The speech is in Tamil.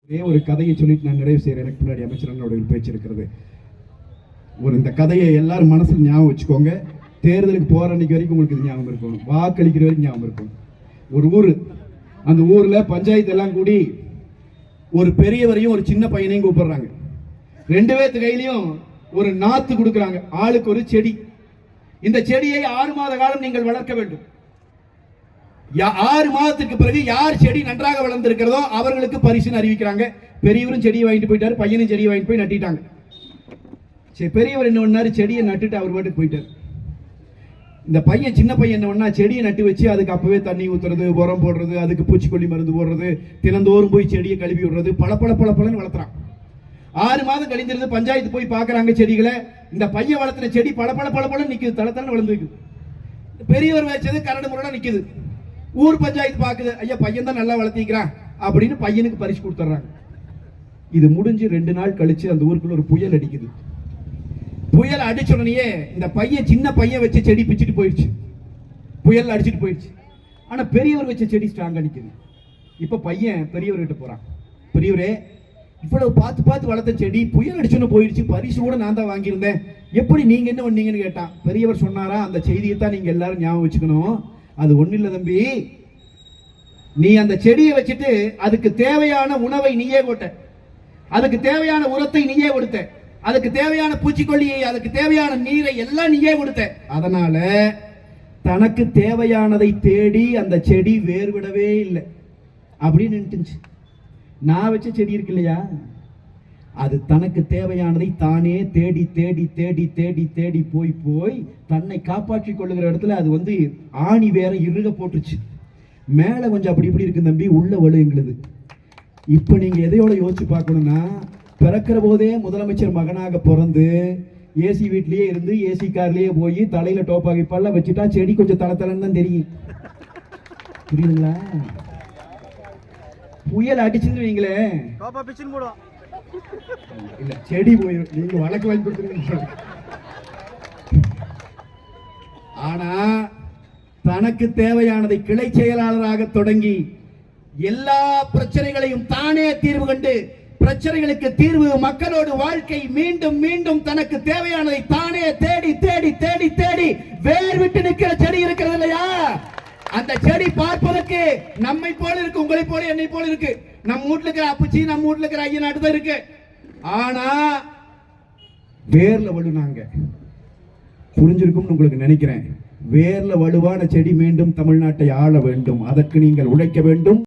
ஒரு கதையை சொல்லிட்டு நான் நிறைவு செய்கிறேன். எனக்கு முன்னாடி அமைச்சர் பேச்சு இருக்கிறது. இந்த கதையை எல்லாரும் மனசில் ஞாபகம் வச்சுக்கோங்க. தேர்தலுக்கு போற அன்னைக்கு வரைக்கும் உங்களுக்கு இது ஞாபகம் இருக்கணும், வாக்களிக்கிற வரைக்கும் ஞாபகம் இருக்கணும். ஒரு ஊர், அந்த ஊர்ல பஞ்சாயத்து எல்லாம் கூடி ஒரு பெரியவரையும் ஒரு சின்ன பையனையும் கூப்பிடுறாங்க. ரெண்டு பேர்த்து கையிலையும் ஒரு நாத்து கொடுக்குறாங்க, ஆளுக்கு ஒரு செடி. இந்த செடியை 6 மாத காலம் நீங்கள் வளர்க்க வேண்டும். 6 மாதத்துக்கு பிறகு யார் செடி நன்றாக வளர்ந்திருக்கிறதோ அவர்களுக்கு பரிசுன்னு அறிவிக்கிறாங்க. பெரியவரும் செடியை வாங்கிட்டு போயிட்டாரு, பையனும் செடியை வாங்கிட்டு போய் நட்டிட்டாங்க. சரி, பெரியவர் என்ன பண்ணாரு, செடியை நட்டுட்டு அவர் பாட்டுக்கு போயிட்டார். இந்த பையன், சின்ன பையன் என்ன பண்ணா, செடியை நட்டு வச்சு அதுக்கு அப்பவே தண்ணி ஊத்துறது, உரம் போடுறது, அதுக்கு பூச்சிக்கொல்லி மருந்து போடுறது, தினந்தோறும் போய் செடியை கழுவி விடுறது, பல வளர்த்துறான். 6 மாதம் கழிந்திருந்து பஞ்சாயத்து போய் பாக்குறாங்க செடிகளை. இந்த பையன் வளர்த்துற செடி பல நிக்குது, தளத்தல வளர்ந்து இருக்குது. பெரியவர் வச்சது கரடு முரடா நிக்குது. ஊர் பஞ்சாயத்து பாக்குது, ஐயா பையன் தான் நல்லா வளர்த்திக்கிறான் அப்படின்னு பையனுக்கு பரிசு கொடுத்துறாங்க. இது முடிஞ்சு 2 நாள் கழிச்சு அந்த ஊருக்குள்ள ஒரு புயல் அடிக்குது. புயல் அடிச்ச உடனே இந்த பையன், சின்ன பையன் வச்ச செடி பிச்சுட்டு போயிடுச்சு, புயல் அடிச்சுட்டு போயிடுச்சு. ஆனா பெரியவர் வச்ச செடி ஸ்ட்ராங்கா நிக்குது. இப்ப பையன் பெரியவர்கிட்ட போறான், பெரியவரே இவ்வளவு பார்த்து வளர்த்த செடி புயல் அடிச்சுன்னு போயிடுச்சு, பரிசு கூட நான் தான் வாங்கியிருந்தேன், எப்படி நீங்க என்ன பண்ணீங்கன்னு கேட்டான். பெரியவர் சொன்னாரா, அந்த செய்தியை தான் நீங்க எல்லாரும் ஞாபகம் வச்சுக்கணும். அது ஒண்ணு இல்ல தம்பி, நீ அந்த செடியை வச்சுட்டு அதுக்கு தேவையான உணவை நீயே போட்ட, அதுக்கு தேவையான உரத்தை நீயே கொடுத்த, அதுக்கு தேவையான பூச்சிக்கொல்லியை, அதுக்கு தேவையான நீரை எல்லாம் நீயே கொடுத்த. அதனால தனக்கு தேவையானதை தேடி அந்த செடி வேர்விடவே இல்லை அப்படின்னு. நான் வச்ச செடி இருக்கு இல்லையா, அது தனக்கு தேவையானதை தானே தேடி தேடி தேடி தேடி தேடி போய் தன்னை காப்பாற்றிக் கொள்ளுகிற இடத்துல அது ஆணி வேற இறுக போட்டுச்சு. மேல கொஞ்சம் அப்படி இப்படி இருக்கு தம்பி, உள்ள வலு எங்களுது. இப்ப நீங்க எதையோட யோசிச்சு பார்க்கணும்னா, பிறக்கிற போதே முதலமைச்சர் மகனாக பிறந்து ஏசி வீட்லயே இருந்து ஏசி கார்லயே போய் தலையில டோப்பாகி பல்ல வச்சுட்டா செடி கொஞ்சம் தளத்தலன்னு தான் தெரியும். புரியுதுங்களா? புயல் அடிச்சுன்னு வைங்களே, இல்ல செடி போயிடும். நீங்க வழக்கு வாங்கி கொடுத்துருங்க. ஆனா தனக்கு தேவையானதை கிளை செயலாளராக தொடங்கி எல்லா பிரச்சனைகளையும் தானே தீர்வு கண்டு, பிரச்சனைகளுக்கு தீர்வு மக்களோடு வாழ்க்கை, மீண்டும் மீண்டும் தனக்கு தேவையானதை தானே தேடி தேடி தேடி தேடி வேர் விட்டு நிற்கிற செடி இருக்கிறது இல்லையா, அந்த செடி பார்ப்பதற்கு நம்மை போல இருக்கு, உங்களை போல என்னை போல இருக்கு. நம்ம வீட்டுல இருக்கிற அப்புச்சி, நம்ம வீட்டுல இருக்கிற ஐயன் நாட்டு இருக்கு. ஆனா வேர்ல வலுனாங்க. புரிஞ்சிருக்கும் உங்களுக்கு நினைக்கிறேன். வேர்ல வலுவான செடி மீண்டும் தமிழ்நாட்டை ஆள வேண்டும். அதற்கு நீங்கள் உழைக்க வேண்டும்.